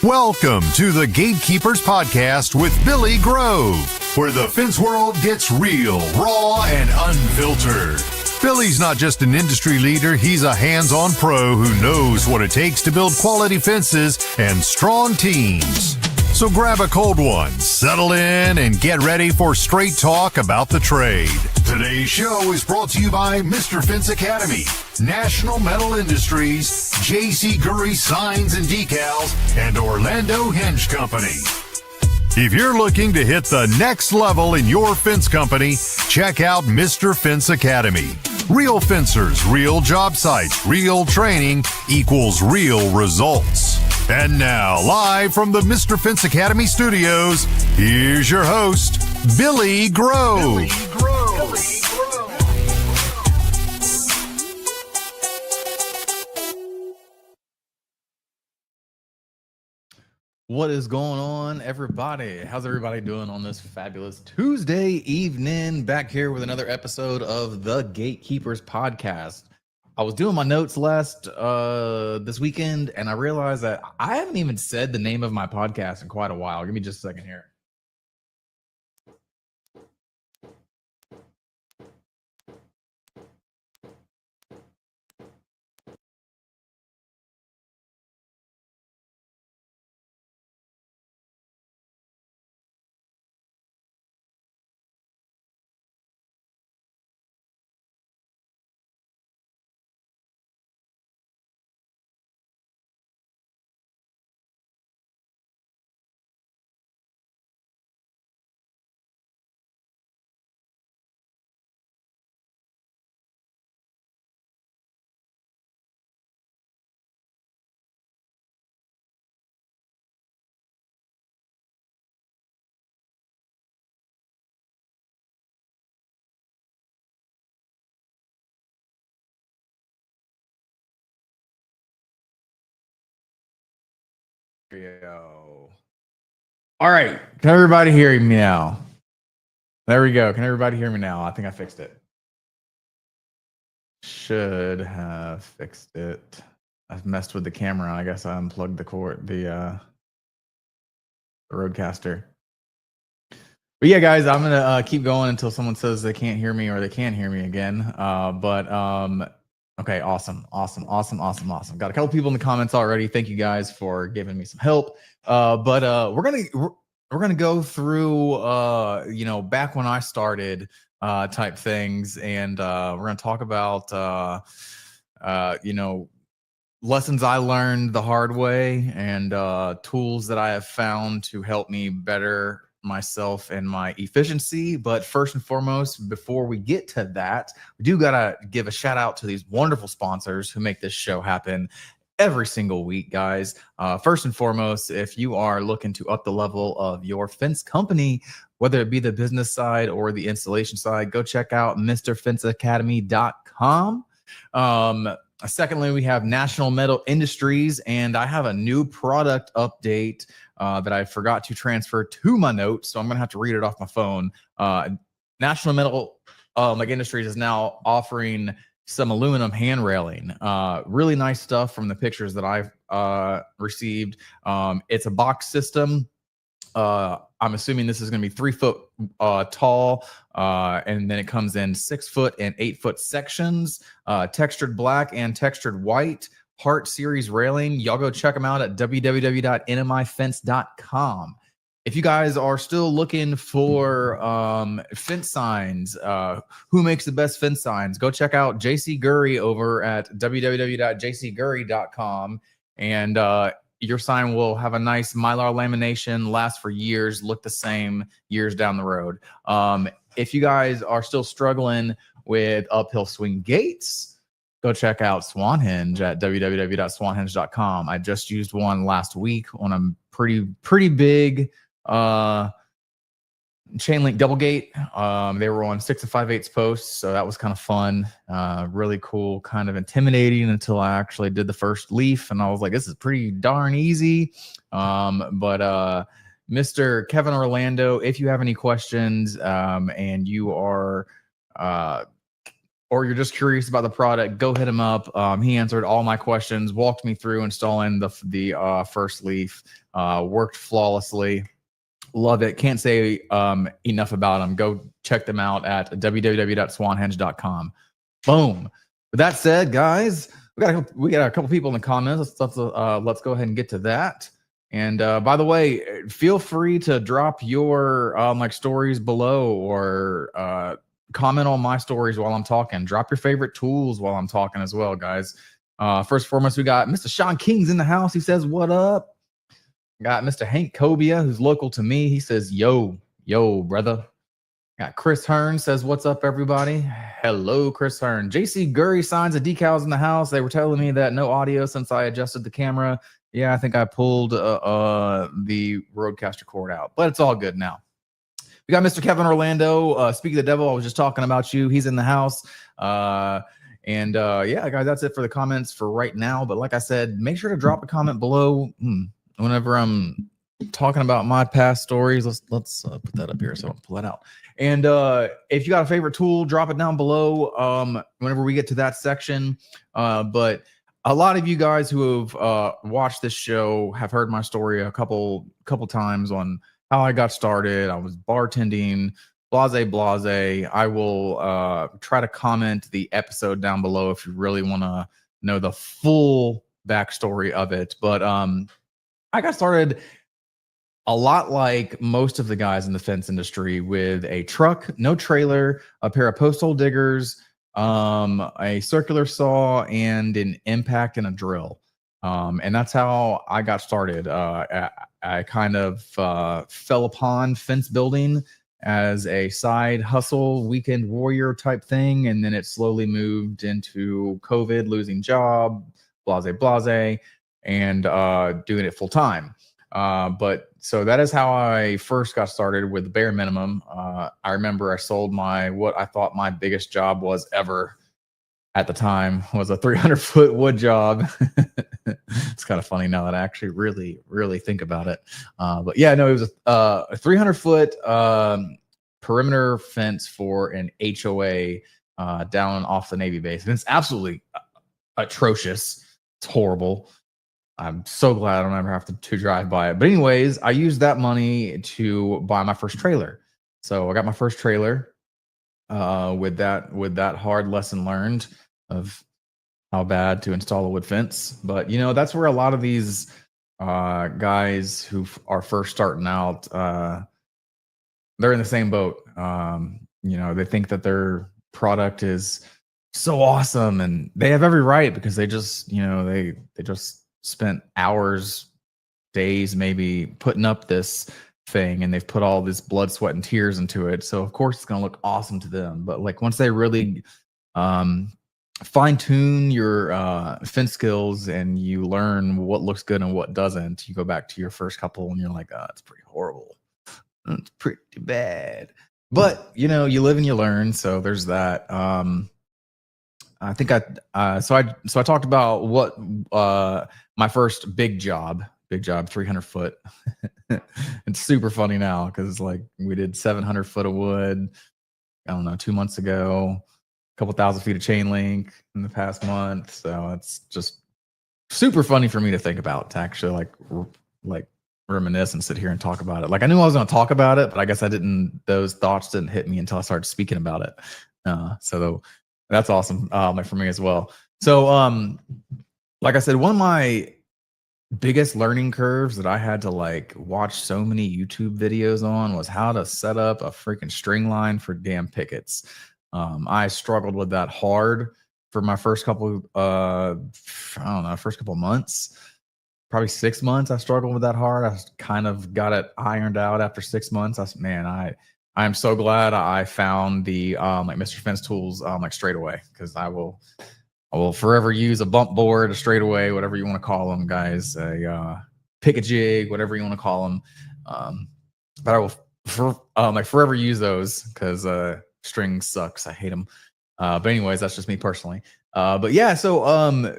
Welcome to the Gatekeepers Podcast with Billy Grove, where the fence world gets real, raw, and unfiltered. Billy's not just an industry leader, he's a hands-on pro who knows what it takes to build quality fences and strong teams. So grab a cold one, settle in, and get ready for straight talk about the trade. Today's show is brought to you by Mr. Fence Academy, National Metal Industries, J.C. Gury Signs and Decals, and Orlando Hinge Company. If you're looking to hit the next level in your fence company, check out Mr. Fence Academy. Real fencers, real job sites, real training equals real results. And now, live from the Mr. Fence Academy studios, here's your host, Billy Grove. What is going on, everybody? How's everybody doing on this fabulous Tuesday evening? Back here with another episode of the Gatekeepers Podcast. I was doing my notes this weekend, and I realized that I haven't even said the name of my podcast in quite a while. Give me just a second here. All right. Can everybody hear me now? There we go. Can everybody hear me now? I think I fixed it. Should have fixed it. I've messed with the camera. I guess I unplugged the Rodecaster. But yeah, guys, I'm gonna keep going until someone says they can't hear me or they can hear me again. Okay, awesome. Got a couple people in the comments already. Thank you guys for giving me some help. We're gonna go through back when I started type things, and we're gonna talk about lessons I learned the hard way and tools that I have found to help me better myself and my efficiency. But first and foremost, before we get to that, we do gotta give a shout out to these wonderful sponsors who make this show happen every single week, guys. First and foremost, if you are looking to up the level of your fence company, whether it be the business side or the installation side, go check out mrfenceacademy.com. Secondly, we have National Metal Industries, and I have a new product update that I forgot to transfer to my notes, so I'm going to have to read it off my phone. National Metal Industries is now offering some aluminum hand railing. Really nice stuff from the pictures that I've received. It's a box system. I'm assuming this is going to be 3 foot tall, and then it comes in 6 foot and 8 foot sections, textured black and textured white, Part Series railing. Y'all go check them out at www.nmifence.com. If you guys are still looking for fence signs, who makes the best fence signs, go check out J.C. Gury over at www.jcgury.com, and your sign will have a nice Mylar lamination, last for years, look the same years down the road. If you guys are still struggling with uphill swing gates, go check out Swan Hinge at www.swanhinge.com. I just used one last week on a pretty big chain link double gate. They were on 6 5/8 posts, so that was kind of fun. Really cool, kind of intimidating until I actually did the first leaf, and I was like, this is pretty darn easy. Mr. Kevin Orlando, if you have any questions and you are or you're just curious about the product, go hit him up. He answered all my questions, walked me through installing the first leaf, worked flawlessly. Love it. Can't say enough about them. Go check them out at www.swanhenge.com. Boom. With that said, guys, we got a couple people in the comments. Let's go ahead and get to that. And by the way, feel free to drop your like stories below, or comment on my stories while I'm talking. Drop your favorite tools while I'm talking as well, guys. First and foremost, we got Mr. Sean King's in the house. He says, "What up?" Got Mr. Hank Cobia, who's local to me. He says, "Yo, brother." Got Chris Hearn says, "What's up, everybody?" Hello, Chris Hearn. JC Gury signs of Decals in the house. They were telling me that no audio since I adjusted the camera. Yeah, I think I pulled the Rodecaster cord out, but it's all good now. We got Mr. Kevin Orlando. Speak of the devil, I was just talking about you. He's in the house. Yeah, guys, that's it for the comments for right now. But like I said, make sure to drop a comment below. Whenever I'm talking about my past stories, let's put that up here so I don't pull that out. And if you got a favorite tool, drop it down below whenever we get to that section. But a lot of you guys who have watched this show have heard my story a couple times on how I got started. I was bartending, blase. I will try to comment the episode down below if you really want to know the full backstory of it. But I got started a lot like most of the guys in the fence industry, with a truck, no trailer, a pair of post hole diggers, a circular saw, and an impact and a drill. And that's how I got started. I kind of fell upon fence building as a side hustle, weekend warrior type thing. And then it slowly moved into COVID, losing job, blase, and doing it full time. But so that is how I first got started with the bare minimum. I remember I sold what I thought my biggest job was ever at the time was a 300-foot wood job. It's kind of funny now that I actually really think about it. But yeah, no, it was a 300-foot perimeter fence for an HOA down off the Navy base. And it's absolutely atrocious. It's horrible. I'm so glad I don't ever have to drive by it. But anyways, I used that money to buy my first trailer. So I got my first trailer with that hard lesson learned of how bad to install a wood fence. But that's where a lot of these guys who are first starting out, they're in the same boat. They think that their product is so awesome, and they have every right, because they just they just spent hours, days, maybe putting up this thing, and they've put all this blood, sweat, and tears into it. So of course it's going to look awesome to them. But like once they really fine tune your fence skills, and you learn what looks good and what doesn't, you go back to your first couple and you're like, oh, it's pretty horrible. It's pretty bad. But you live and you learn. So there's that. I think so I talked about what my first big job, 300 foot. It's super funny now because like we did 700 foot of wood, I don't know, 2 months ago, a couple thousand feet of chain link in the past month. So it's just super funny for me to think about, to actually like reminisce and sit here and talk about it. Like I knew I was going to talk about it, but I guess those thoughts didn't hit me until I started speaking about it. So that's awesome, like for me as well. So, like I said, one of my biggest learning curves that I had to like watch so many YouTube videos on was how to set up a freaking string line for damn pickets. I struggled with that hard for my first couple, first couple months, probably 6 months. I struggled with that hard. I kind of got it ironed out after 6 months. I'm so glad I found the like Mr. Fence tools like straight away, because I will forever use a bump board, a straightaway, whatever you want to call them, guys, a pick a jig, whatever you want to call them. But I will forever use those, because string sucks. I hate them. But anyways, that's just me personally. But yeah, so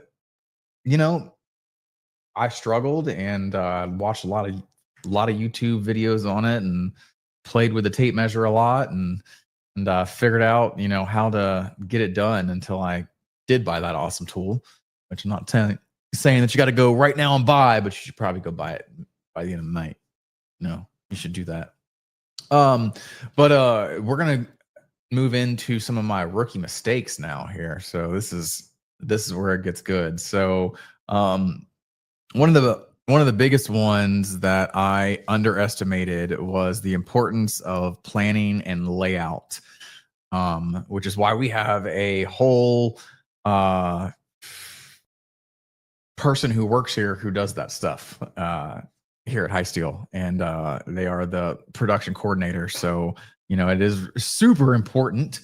I struggled and watched a lot of YouTube videos on it, and played with the tape measure a lot, and and figured out, how to get it done until I did buy that awesome tool, which I'm not saying that you got to go right now and buy, but you should probably go buy it by the end of the night. No, you should do that. But we're going to move into some of my rookie mistakes now here. So this is where it gets good. So, one of the biggest ones that I underestimated was the importance of planning and layout, which is why we have a whole person who works here who does that stuff here at High Steel, and they are the production coordinator. So it is super important.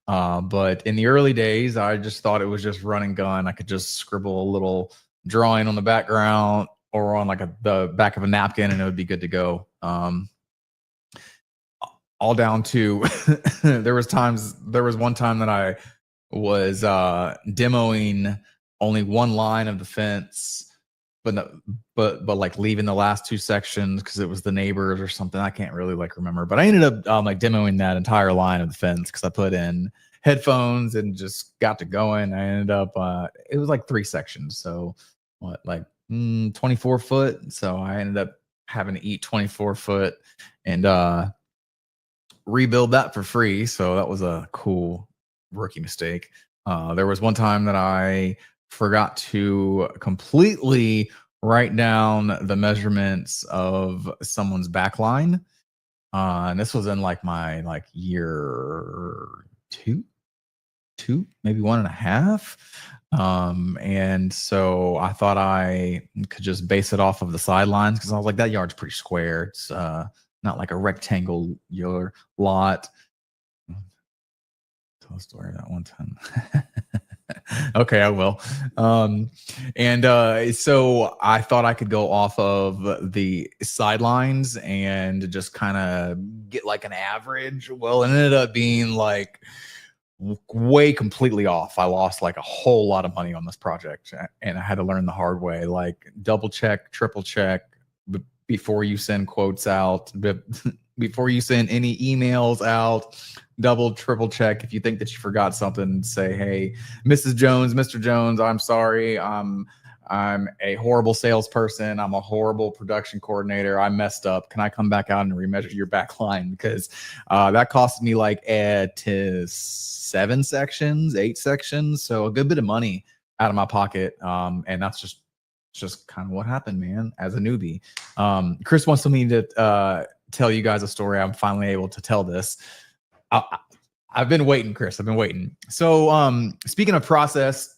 But in the early days, I just thought it was just run and gun. I could just scribble a little drawing on the background or on like the back of a napkin and it would be good to go. All down to there was one time that I was demoing only one line of the fence, but like leaving the last two sections because it was the neighbors or something. I can't really remember, but I ended up like demoing that entire line of the fence because I put in headphones and just got to going. I ended up it was like 3 sections, so 24 foot. So I ended up having to eat 24 foot and rebuild that for free. So that was a cool rookie mistake. There was one time that I forgot to completely write down the measurements of someone's back line. And this was in my year two, maybe 1.5. And so I thought I could just base it off of the sidelines because I was like, that yard's pretty square. It's not like a rectangle lot. Tell a story that one time. Okay, I will. So I thought I could go off of the sidelines and just kind of get like an average. Well, it ended up being like way completely off. I lost like a whole lot of money on this project, and I had to learn the hard way, like double check, triple check before you send quotes out, before you send any emails out. Double, triple check. If you think that you forgot something, say, hey, Mrs. Jones, Mr. Jones, I'm sorry. I'm a horrible salesperson. I'm a horrible production coordinator. I messed up. Can I come back out and remeasure your back line? Because that cost me like 7 sections, 8 sections. So a good bit of money out of my pocket. And that's just kind of what happened, man, as a newbie. Chris wants me to tell you guys a story. I'm finally able to tell this. I've been waiting, Chris. I've been waiting. So speaking of process,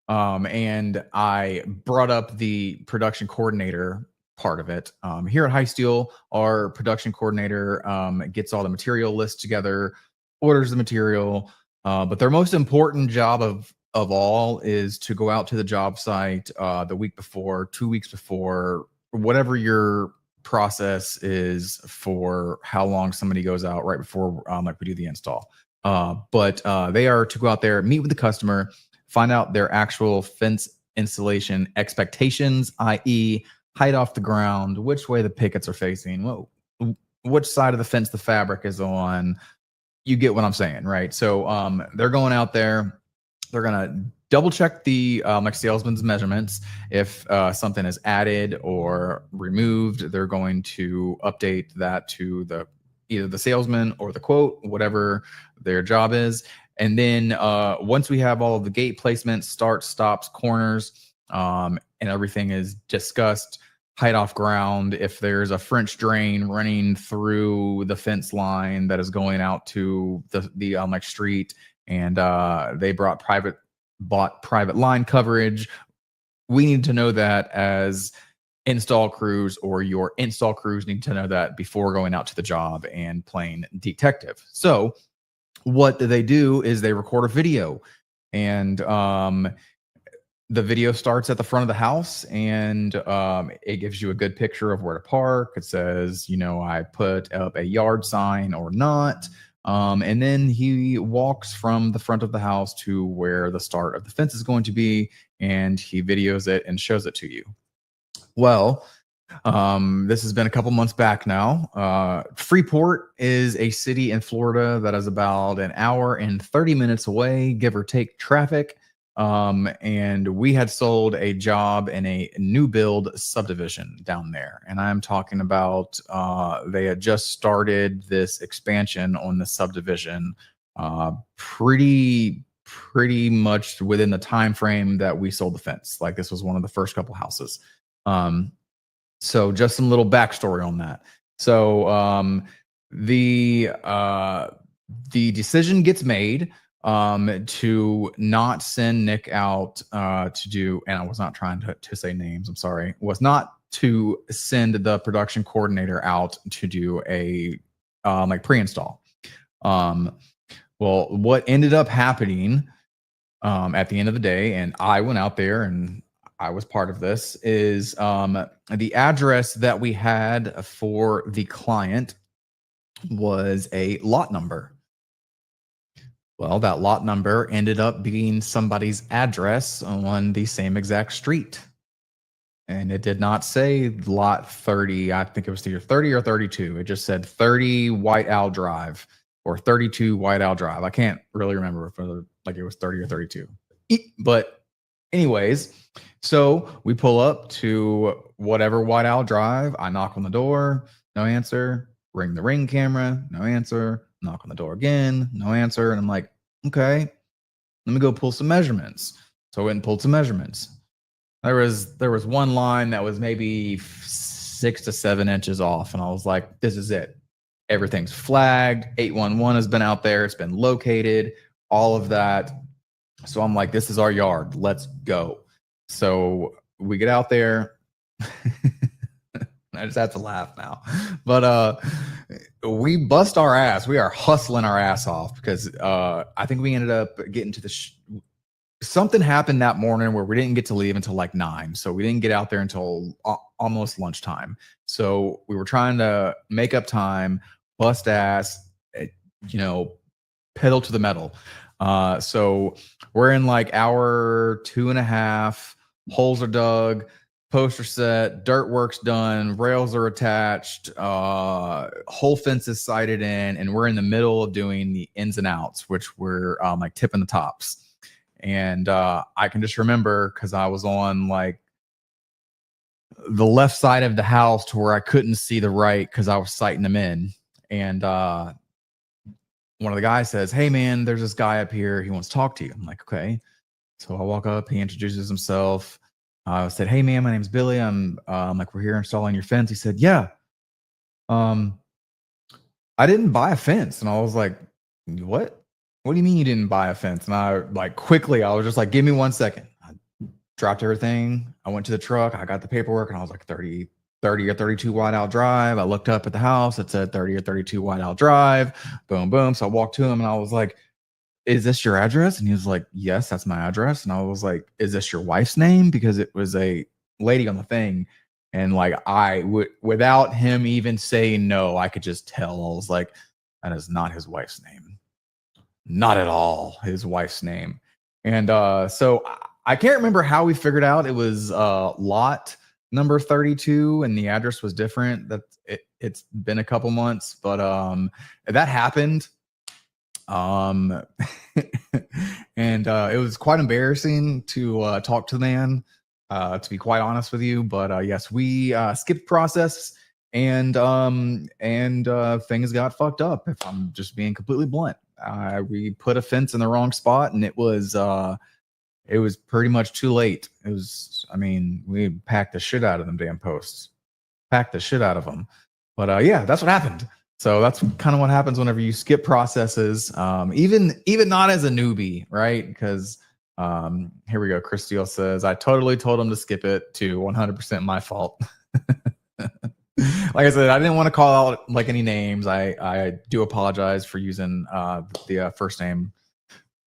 and I brought up the production coordinator part of it. Here at High Steel, our production coordinator gets all the material lists together, orders the material, but their most important job of all is to go out to the job site the week before, 2 weeks before, whatever your process is for how long somebody goes out right before we do the install. But they are to go out there, meet with the customer, find out their actual fence installation expectations, i.e. height off the ground, which way the pickets are facing, which side of the fence the fabric is on. You get what I'm saying, right? So they're going out there. They're going to double check the salesman's measurements. If something is added or removed, they're going to update that to either the salesman or the quote, whatever their job is. And then once we have all of the gate placements, starts, stops, corners, and everything is discussed, height off ground, if there's a French drain running through the fence line that is going out to the street, and they bought private line coverage, we need to know that as install crews, or your install crews need to know that before going out to the job and playing detective. So what they do is they record a video, and the video starts at the front of the house, and it gives you a good picture of where to park. It says, I put up a yard sign or not. And then he walks from the front of the house to where the start of the fence is going to be, and he videos it and shows it to you. Well, This has been a couple months back now. Freeport is a city in Florida that is about an hour and 30 minutes away, give or take traffic. And we had sold a job in a new build subdivision down there. And I'm talking about they had just started this expansion on the subdivision pretty much within the time frame that we sold the fence. Like this was one of the first couple houses. So just some little backstory on that. So the decision gets made to not send Nick out to do, and I was not trying to say names, I'm sorry, was not to send the production coordinator out to do a like pre-install. Well, what ended up happening at the end of the day, and I went out there and I was part of this, is the address that we had for the client was a lot number. Well, that lot number ended up being somebody's address on the same exact street. And it did not say lot 30. I think it was either 30 or 32. It just said 30 White Owl Drive or 32 White Owl Drive. I can't really remember if it was 30 or 32. But anyways, so we pull up to whatever White Owl Drive. I knock on the door, no answer. Ring the Ring camera, no answer. Knock on the door again, no answer. And I'm like, okay, let me go pull some measurements. So I went and pulled some measurements. There was one line that was maybe 6 to 7 inches off. And I was like, this is it. Everything's flagged. 811 has been out there. It's been located, all of that. So I'm like, this is our yard. Let's go. So we get out there. I just have to laugh now. But we bust our ass. We are hustling our ass off because I think we ended up getting to something happened that morning where we didn't get to leave until like 9. So we didn't get out there until almost lunchtime. So we were trying to make up time, bust ass, pedal to the metal. So we're in like hour 2.5, holes are dug, poster set, dirt work's done, rails are attached, whole fence is sighted in, and we're in the middle of doing the ins and outs, which we're like tipping the tops. And I can just remember because I was on like the left side of the house to where I couldn't see the right because I was sighting them in. And one of the guys says, hey man, there's this guy up here. He wants to talk to you. I'm like, okay. So I walk up, he introduces himself. I said, hey man, my name's Billy. I'm like, we're here installing your fence. He said, yeah. I didn't buy a fence. And I was like, what? What do you mean you didn't buy a fence? And I like quickly, I was just like, give me 1 second. I dropped everything. I went to the truck. I got the paperwork and I was like 30 or 32 White Owl Drive. I looked up at the house. It said 30 or 32 White Owl Drive. Boom, boom. So I walked to him and I was like, is this your address? And he was like, yes, that's my address. And I was like, is this your wife's name? Because it was a lady on the thing. And like, without him even saying no, I could just tell. I was like, that is not his wife's name. Not at all his wife's name. And so I can't remember how we figured out it was lot number 32 and the address was different. It's been a couple months, but that happened. And it was quite embarrassing to talk to the man, to be quite honest with you. But yes, we skipped process and things got fucked up, if I'm just being completely blunt. We put a fence in the wrong spot and it was pretty much too late. We packed the shit out of them damn posts, packed the shit out of them. But yeah, that's what happened. So that's kind of what happens whenever you skip processes, even not as a newbie, right? Because here we go. Chris Steele says, I totally told him to skip it, to 100% my fault. Like I said, I didn't want to call out like any names. I do apologize for using the first name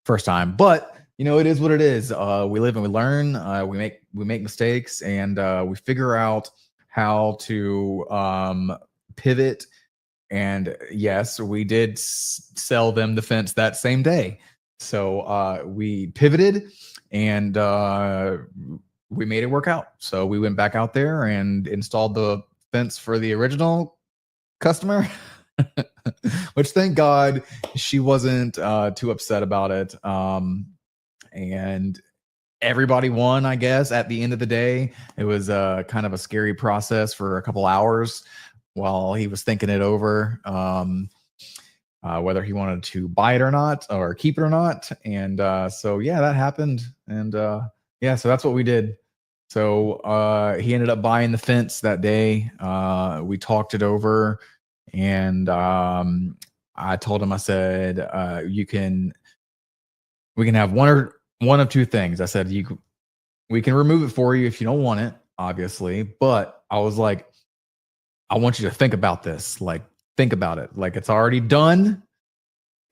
first time, but it is what it is. We live and we learn. We make mistakes and we figure out how to pivot. And yes, we did sell them the fence that same day. So we pivoted and we made it work out. So we went back out there and installed the fence for the original customer, which thank God she wasn't too upset about it. And everybody won, I guess, at the end of the day. It was kind of a scary process for a couple hours while he was thinking it over, whether he wanted to buy it or not, or keep it or not. And so, yeah, that happened. And yeah, so that's what we did. So he ended up buying the fence that day. We talked it over, and I told him, I said, we can have one of two things. I said, we can remove it for you if you don't want it, obviously. But I was like, I want you to think about this. Like, think about it. Like, it's already done.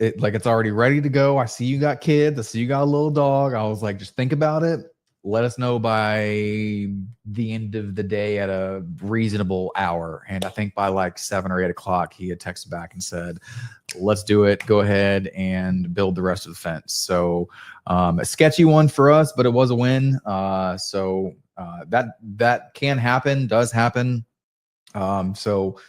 It's already ready to go. I see you got kids. I see you got a little dog. I was like, just think about it. Let us know by the end of the day at a reasonable hour. And I think by like 7 or 8 o'clock, he had texted back and said, let's do it. Go ahead and build the rest of the fence. So a sketchy one for us, but it was a win. So that can happen, does happen. So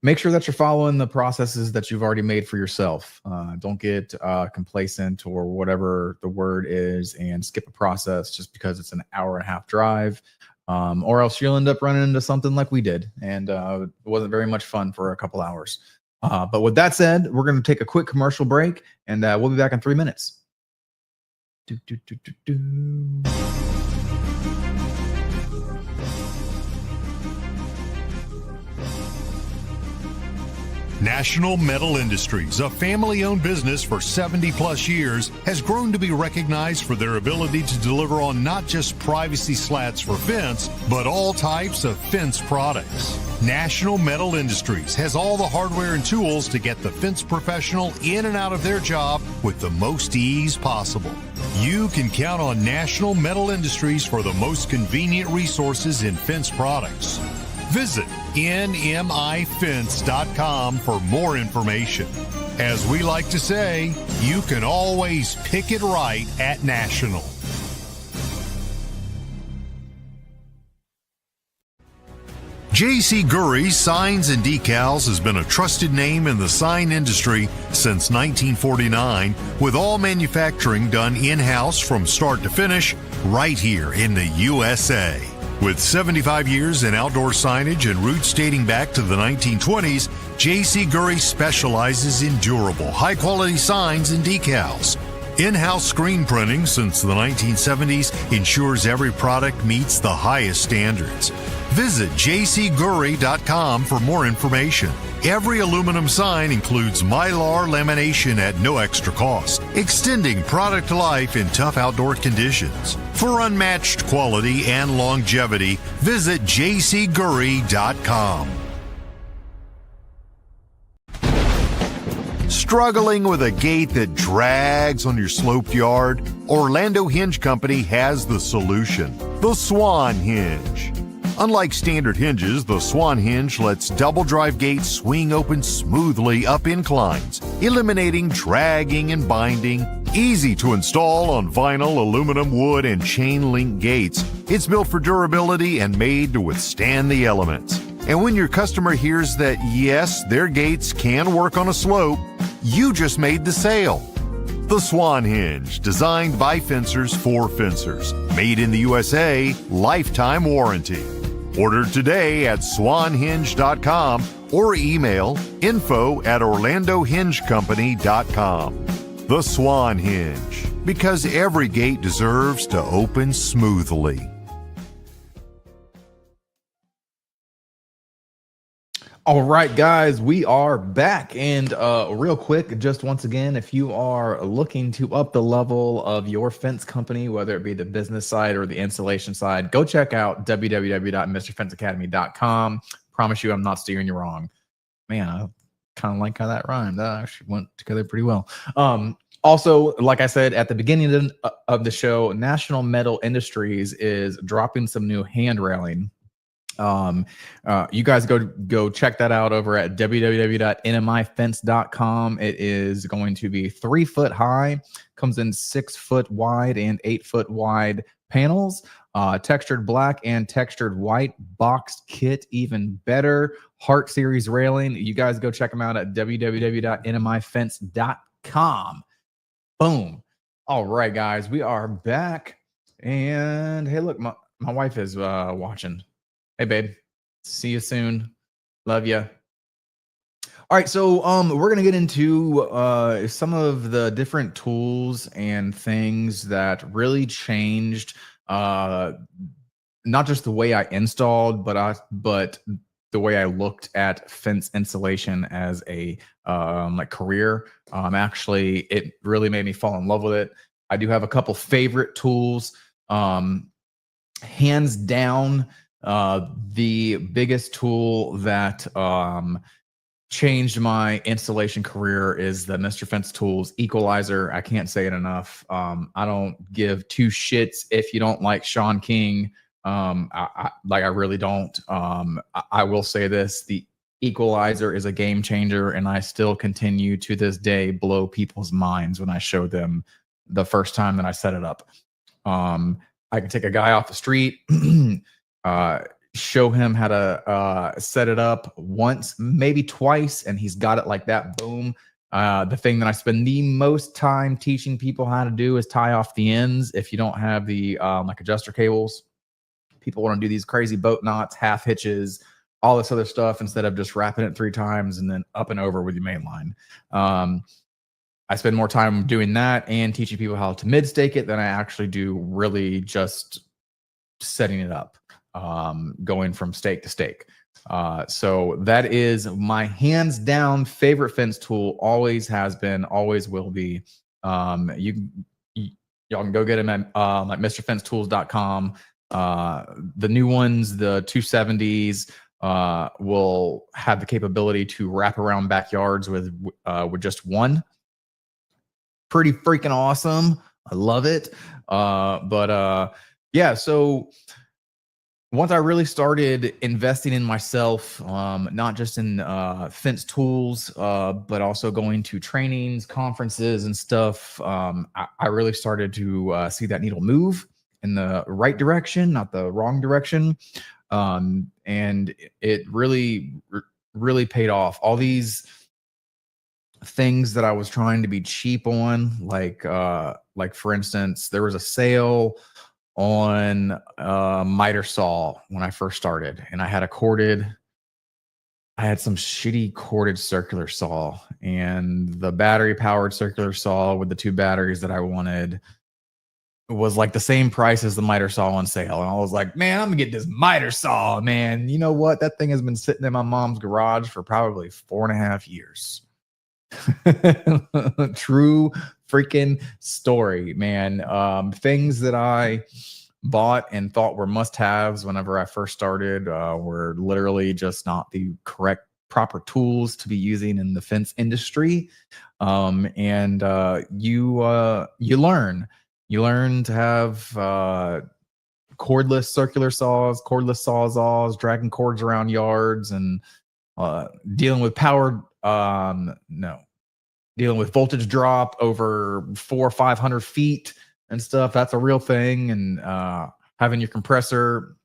make sure that you're following the processes that you've already made for yourself. Don't get complacent or whatever the word is and skip a process just because it's an hour-and-a-half drive, or else you'll end up running into something like we did. And it wasn't very much fun for a couple hours. But with that said, we're going to take a quick commercial break, and we'll be back in 3 minutes. National Metal Industries, a family-owned business for 70-plus years, has grown to be recognized for their ability to deliver on not just privacy slats for fence, but all types of fence products. National Metal Industries has all the hardware and tools to get the fence professional in and out of their job with the most ease possible. You can count on National Metal Industries for the most convenient resources in fence products. Visit nmifence.com for more information. As we like to say, you can always pick it right at National. J.C. Gury Signs and Decals has been a trusted name in the sign industry since 1949, with all manufacturing done in-house from start to finish right here in the USA. With 75 years in outdoor signage and roots dating back to the 1920s, J.C. Gury specializes in durable, high-quality signs and decals. In-house screen printing since the 1970s ensures every product meets the highest standards. Visit jcgury.com for more information. Every aluminum sign includes Mylar lamination at no extra cost, extending product life in tough outdoor conditions. For unmatched quality and longevity, visit jcgury.com. Struggling with a gate that drags on your sloped yard? Orlando Hinge Company has the solution, the Swan Hinge. Unlike standard hinges, the Swan Hinge lets double drive gates swing open smoothly up inclines, eliminating dragging and binding. Easy to install on vinyl, aluminum, wood, and chain link gates. It's built for durability and made to withstand the elements. And when your customer hears that, yes, their gates can work on a slope, you just made the sale. The Swan Hinge, designed by fencers for fencers. Made in the USA, lifetime warranty. Order today at swanhinge.com or email info@orlandohingecompany.com. The Swan Hinge, because every gate deserves to open smoothly. All right, guys, we are back. And real quick, just once again, if you are looking to up the level of your fence company, whether it be the business side or the installation side, go check out www.mrfenceacademy.com. Promise you, I'm not steering you wrong. Man, I kind of like how that rhymed. That actually went together pretty well. Also, like I said at the beginning of the show, National Metal Industries is dropping some new hand railing. You guys go check that out over at www.nmifence.com. It is going to be 3 foot high, comes in 6 foot wide and 8 foot wide panels, textured black and textured white boxed kit, even better. Heart Series railing. You guys go check them out at www.nmifence.com. Boom. All right, guys, we are back. And hey, look, my wife is watching. Hey, babe. See you soon. Love you. All right, so we're gonna get into some of the different tools and things that really changed not just the way I installed, but the way I looked at fence insulation as a like career. Actually, it really made me fall in love with it. I do have a couple favorite tools. Hands down, the biggest tool that changed my installation career is the Mr. Fence Tools Equalizer. I can't say it enough. I don't give two shits if you don't like Sean King. I really don't. I will say this: the Equalizer is a game changer, and I still continue to this day blow people's minds when I show them the first time that I set it up. I can take a guy off the street, show him how to set it up once, maybe twice, and he's got it like that. Boom. The thing that I spend the most time teaching people how to do is tie off the ends. If you don't have the like adjuster cables, people want to do these crazy boat knots, half hitches, all this other stuff instead of just wrapping it 3 times and then up and over with your main line. I spend more time doing that and teaching people how to mid stake it than I actually do really just setting it up, going from stake to stake. So that is my hands down favorite fence tool. Always has been, always will be. Y'all can go get them at like MrFenceTools.com. The new ones, the 270s, will have the capability to wrap around backyards with just one. Pretty freaking awesome. I love it. Yeah, so once I really started investing in myself, not just in fence tools, but also going to trainings, conferences, and stuff, I really started to see that needle move in the right direction, not the wrong direction. And it really paid off. All these things that I was trying to be cheap on, like for instance, there was a sale on miter saw when I first started, and I had some shitty corded circular saw, and the battery powered circular saw with the 2 batteries that I wanted was like the same price as the miter saw on sale. And I was like, man, I'm gonna get this miter saw, man. You know what? That thing has been sitting in my mom's garage for probably 4.5 years. True freaking story, man. Things that I bought and thought were must-haves whenever I first started were literally just not the correct proper tools to be using in the fence industry. And you learn to have cordless circular saws, cordless sawzalls, dragging cords around yards, and dealing with dealing with voltage drop over 400 or 500 feet and stuff. That's a real thing. And having your compressor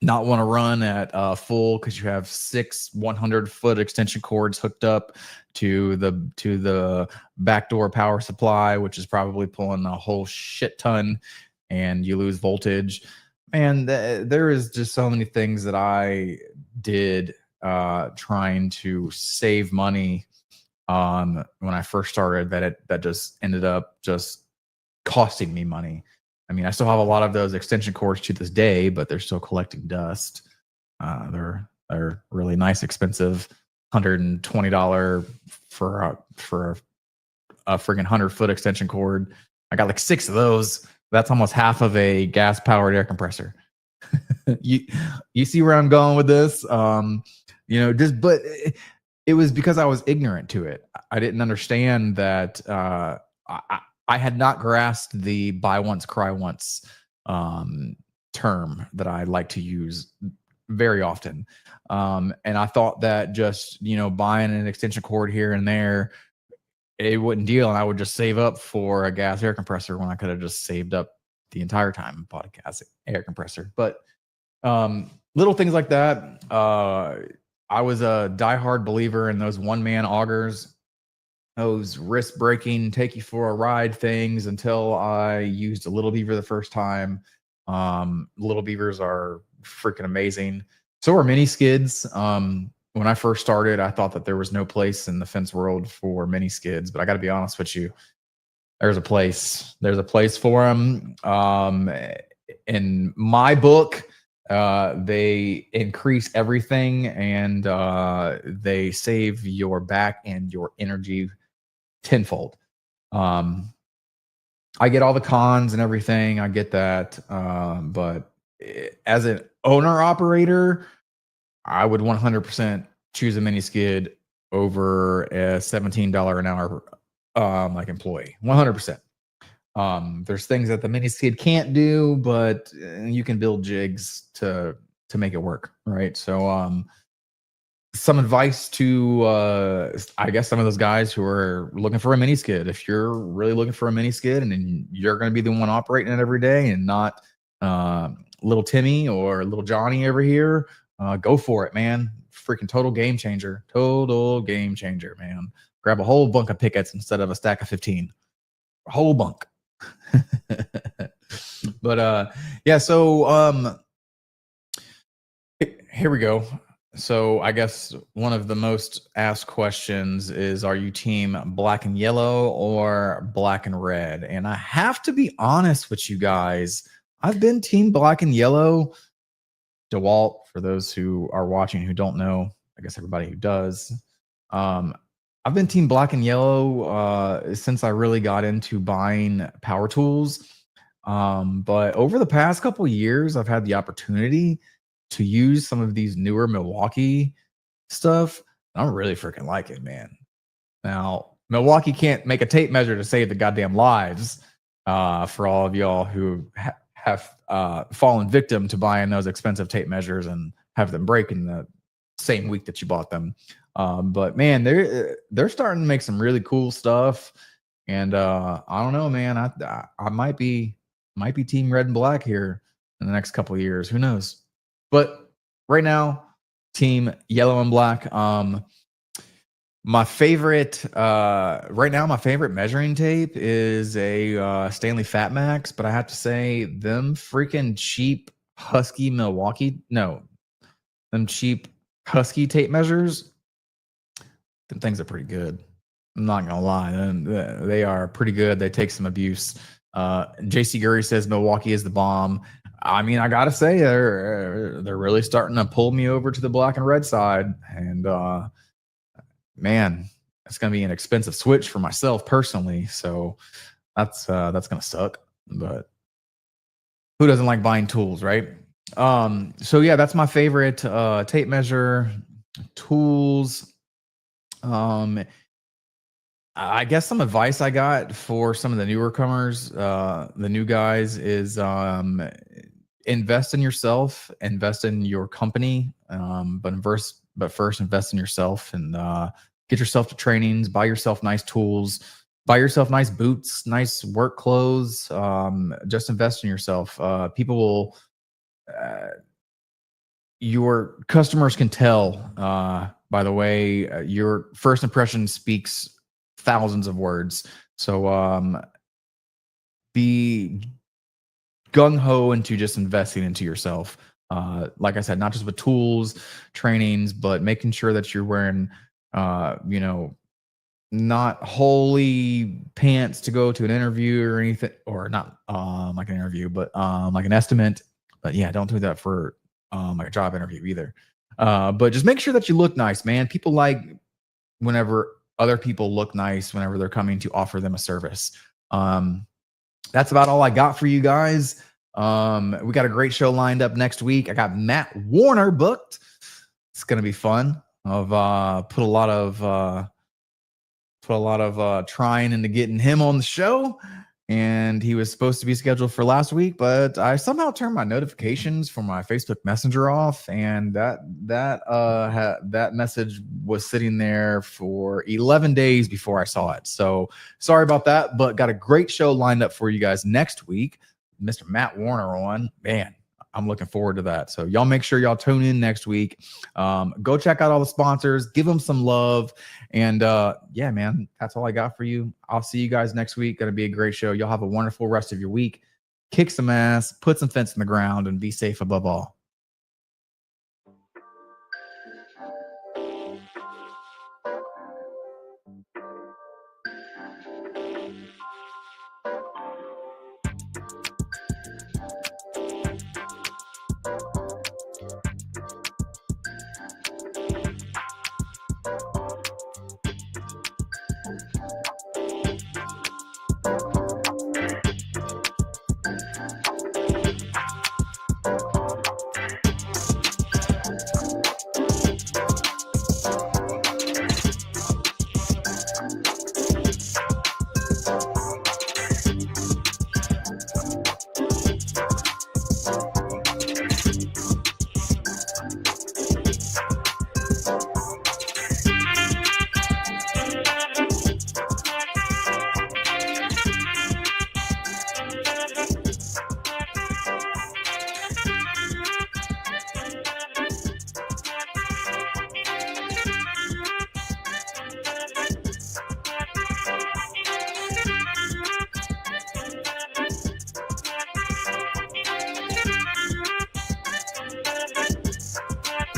not want to run at full because you have 6 100-foot extension cords hooked up to the backdoor power supply, which is probably pulling a whole shit ton, and you lose voltage. And there is just so many things that I did trying to save money when I first started that just ended up just costing me money. I mean, I still have a lot of those extension cords to this day, but they're still collecting dust. They're really nice, expensive, $120 for a friggin' 100-foot extension cord. I got like 6 of those. That's almost half of a gas powered air compressor. You see where I'm going with this? But it was because I was ignorant to it. I didn't understand that. I had not grasped the buy once, cry once term that I like to use very often. And I thought that just, buying an extension cord here and there, it wouldn't deal. And I would just save up for a gas air compressor when I could have just saved up the entire time podcasting, air compressor. But little things like that. I was a diehard believer in those one-man augers, those wrist-breaking, take you for a ride things, until I used a Little Beaver the first time. Little Beavers are freaking amazing. So are mini skids. When I first started, I thought that there was no place in the fence world for mini skids, but I got to be honest with you, there's a place. There's a place for them. In my book, they increase everything, and they save your back and your energy tenfold. I get all the cons and everything. I get that. But as an owner operator, I would 100% choose a mini skid over a $17 an hour like employee. 100%. There's things that the mini skid can't do, but you can build jigs to make it work, right? So some advice to I guess some of those guys who are looking for a mini skid. If you're really looking for a mini skid and you're going to be the one operating it every day and not little Timmy or little Johnny over here, go for it, man. Freaking total game changer. Total game changer, man. Grab a whole bunk of pickets instead of a stack of 15. A whole bunk. But yeah, so here we go. So I guess one of the most asked questions is, are you team black and yellow or black and red? And I have to be honest with you guys, I've been team black and yellow. DeWalt, for those who are watching who don't know, I guess everybody who does, I've been team black and yellow since I really got into buying power tools. But over the past couple of years, I've had the opportunity to use some of these newer Milwaukee stuff. I'm really freaking like it, man. Now, Milwaukee can't make a tape measure to save the goddamn lives for all of y'all who have fallen victim to buying those expensive tape measures and have them break in the same week that you bought them. But man, they're starting to make some really cool stuff. And I don't know, man. I might be team red and black here in the next couple of years. Who knows? But right now, team yellow and black. My favorite right now, my favorite measuring tape is a Stanley Fat Max, but I have to say them freaking cheap Husky them cheap Husky tape measures, them things are pretty good. I'm not gonna lie, they are pretty good. They take some abuse. JC Gury says Milwaukee is the bomb. I mean, I gotta say they're really starting to pull me over to the black and red side, and man, it's gonna be an expensive switch for myself personally. So that's gonna suck. But who doesn't like buying tools, right? So yeah, that's my favorite tape measure tools. I guess some advice I got for some of the newer comers, the new guys, is invest in yourself, invest in your company, but first invest in yourself and get yourself to trainings, buy yourself nice tools, buy yourself nice boots, nice work clothes. Just invest in yourself. People will, your customers can tell by the way your first impression speaks thousands of words. So be gung-ho into just investing into yourself. Like I said, not just with tools, trainings, but making sure that you're wearing not holy pants to go to an interview or anything, or not like an interview, but like an estimate. But yeah, don't do that for like a job interview either. But just make sure that you look nice, man. People like whenever other people look nice whenever they're coming to offer them a service. That's about all I got for you guys. We got a great show lined up next week. I got Matt Warner booked. It's gonna be fun. I've put a lot of trying into getting him on the show, and he was supposed to be scheduled for last week, but I somehow turned my notifications for my Facebook Messenger off, and that message was sitting there for 11 days before I saw it. So sorry about that, but got a great show lined up for you guys next week. Mr. Matt Warner on. Man, I'm looking forward to that. So y'all make sure y'all tune in next week. Go check out all the sponsors, give them some love. And yeah, man, that's all I got for you. I'll see you guys next week. Gonna be a great show. Y'all have a wonderful rest of your week. Kick some ass, put some fence in the ground, and be safe above all.